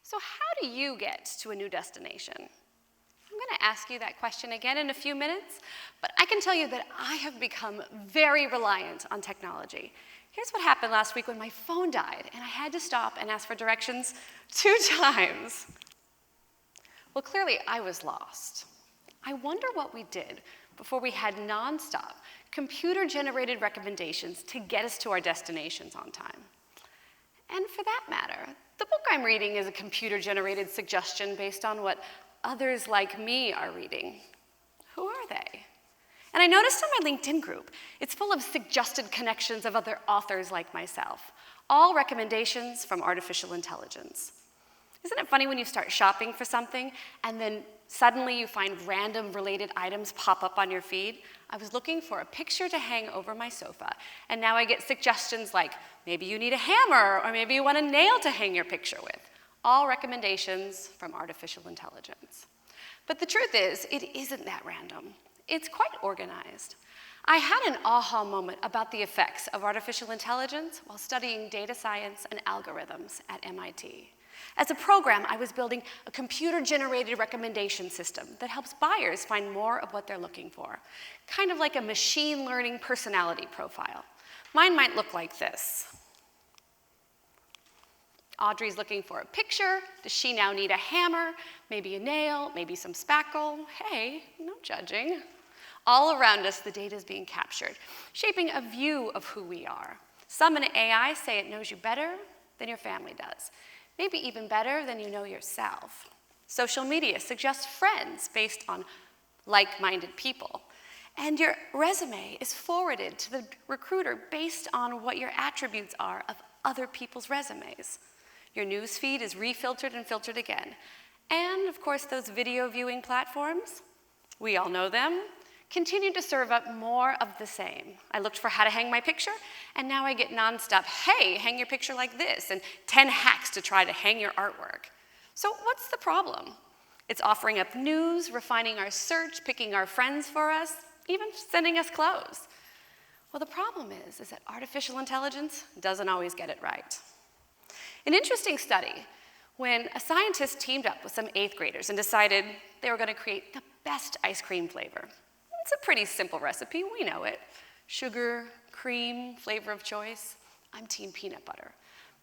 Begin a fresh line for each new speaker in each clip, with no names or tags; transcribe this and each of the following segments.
So how do you get to a new destination? I'm going to ask you that question again in a few minutes, but I can tell you that I have become very reliant on technology. Here's what happened last week when my phone died, and I had to stop and ask for directions 2 times. Well, clearly I was lost. I wonder what we did before we had nonstop, computer-generated recommendations to get us to our destinations on time. And for that matter, the book I'm reading is a computer-generated suggestion based on what others like me are reading. Who are they? And I noticed on my LinkedIn group, it's full of suggested connections of other authors like myself, all recommendations from artificial intelligence. Isn't it funny when you start shopping for something and then suddenly you find random related items pop up on your feed? I was looking for a picture to hang over my sofa, and now I get suggestions like, maybe you need a hammer, or maybe you want a nail to hang your picture with. All recommendations from artificial intelligence. But the truth is, it isn't that random. It's quite organized. I had an aha moment about the effects of artificial intelligence while studying data science and algorithms at MIT. As a program, I was building a computer-generated recommendation system that helps buyers find more of what they're looking for, kind of like a machine learning personality profile. Mine might look like this. Audrey's looking for a picture. Does she now need a hammer, maybe a nail, maybe some spackle? Hey, no judging. All around us, the data is being captured, shaping a view of who we are. Some in AI say it knows you better than your family does, maybe even better than you know yourself. Social media suggests friends based on like-minded people. And your resume is forwarded to the recruiter based on what your attributes are of other people's resumes. Your news feed is refiltered and filtered again. And, of course, those video viewing platforms, we all know them, continue to serve up more of the same. I looked for how to hang my picture, and now I get nonstop, hey, hang your picture like this, and 10 hacks to try to hang your artwork. So what's the problem? It's offering up news, refining our search, picking our friends for us, even sending us clothes. Well, the problem is that artificial intelligence doesn't always get it right. An interesting study, when a scientist teamed up with some 8th graders and decided they were going to create the best ice cream flavor. It's a pretty simple recipe, we know it. Sugar, cream, flavor of choice. I'm team peanut butter.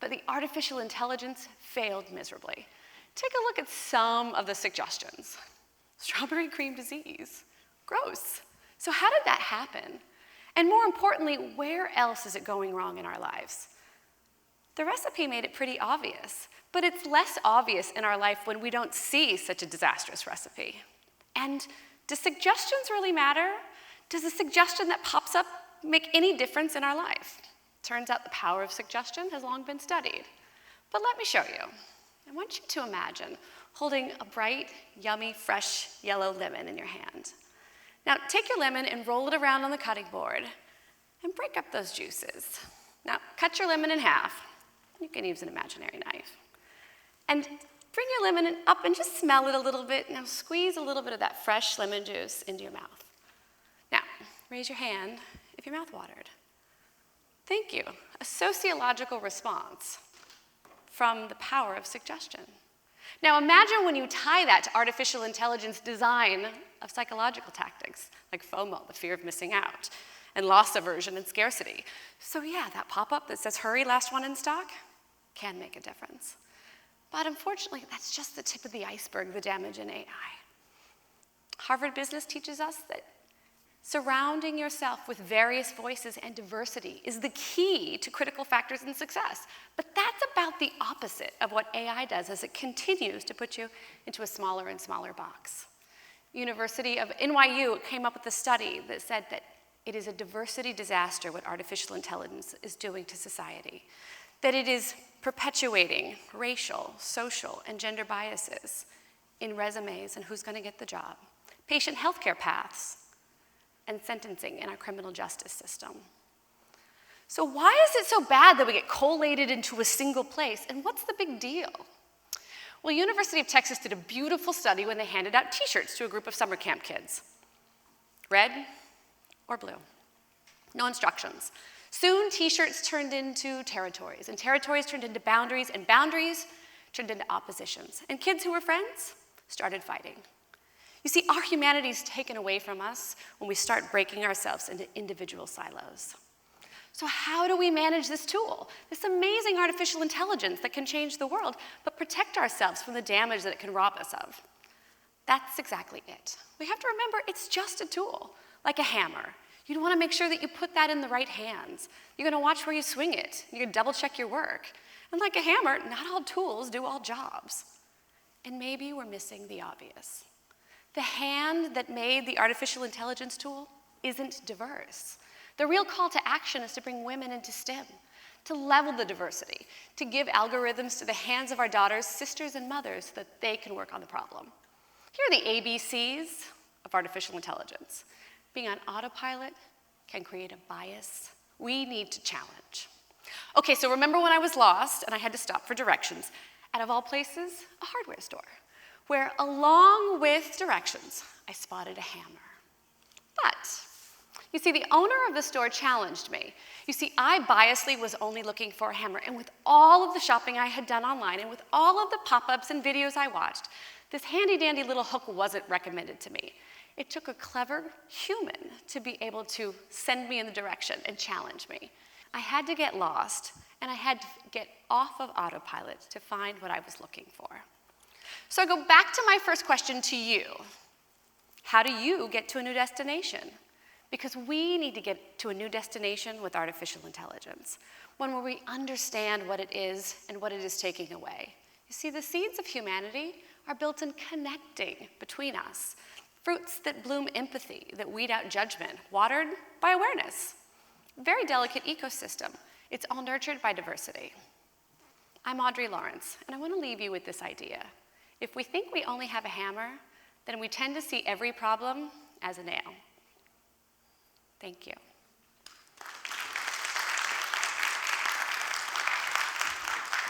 But the artificial intelligence failed miserably. Take a look at some of the suggestions. Strawberry cream disease. Gross. So how did that happen? And more importantly, where else is it going wrong in our lives? The recipe made it pretty obvious, but it's less obvious in our life when we don't see such a disastrous recipe. And do suggestions really matter? Does a suggestion that pops up make any difference in our life? Turns out the power of suggestion has long been studied. But let me show you. I want you to imagine holding a bright, yummy, fresh yellow lemon in your hand. Now take your lemon and roll it around on the cutting board and break up those juices. Now cut your lemon in half. You can use an imaginary knife. And bring your lemon up and just smell it a little bit. Now squeeze a little bit of that fresh lemon juice into your mouth. Now, raise your hand if your mouth watered. Thank you. A sociological response from the power of suggestion. Now imagine when you tie that to artificial intelligence design of psychological tactics, like FOMO, the fear of missing out, and loss aversion and scarcity. So yeah, that pop-up that says, hurry, last one in stock, can make a difference. But unfortunately, that's just the tip of the iceberg, the damage in AI. Harvard Business teaches us that surrounding yourself with various voices and diversity is the key to critical factors in success. But that's about the opposite of what AI does as it continues to put you into a smaller and smaller box. University of NYU came up with a study that said that it is a diversity disaster what artificial intelligence is doing to society, that it is perpetuating racial, social, and gender biases in resumes and who's going to get the job, patient healthcare paths, and sentencing in our criminal justice system. So why is it so bad that we get collated into a single place, and what's the big deal? Well, University of Texas did a beautiful study when they handed out t-shirts to a group of summer camp kids. red or blue. No instructions. Soon, t-shirts turned into territories, and territories turned into boundaries, and boundaries turned into oppositions. And kids who were friends started fighting. You see, our humanity is taken away from us when we start breaking ourselves into individual silos. So how do we manage this tool, this amazing artificial intelligence that can change the world, but protect ourselves from the damage that it can rob us of? That's exactly it. We have to remember it's just a tool, like a hammer. You want to make sure that you put that in the right hands. You're going to watch where you swing it. You're going to double check your work. And like a hammer, not all tools do all jobs. And maybe we're missing the obvious. The hand that made the artificial intelligence tool isn't diverse. The real call to action is to bring women into STEM, to level the diversity, to give algorithms to the hands of our daughters, sisters, and mothers so that they can work on the problem. Here are the ABCs of artificial intelligence. Being on autopilot can create a bias we need to challenge. Okay, so remember when I was lost and I had to stop for directions? Out of all places, a hardware store, where along with directions, I spotted a hammer. But, you see, the owner of the store challenged me. You see, I biasly was only looking for a hammer, and with all of the shopping I had done online, and with all of the pop-ups and videos I watched, this handy-dandy little hook wasn't recommended to me. It took a clever human to be able to send me in the direction and challenge me. I had to get lost, and I had to get off of autopilot to find what I was looking for. So I go back to my first question to you. How do you get to a new destination? Because we need to get to a new destination with artificial intelligence, one where we understand what it is and what it is taking away. You see, the seeds of humanity are built in connecting between us. Fruits that bloom empathy, that weed out judgment, watered by awareness. Very delicate ecosystem. It's all nurtured by diversity. I'm Audrey Lawrence, and I want to leave you with this idea. If we think we only have a hammer, then we tend to see every problem as a nail. Thank you.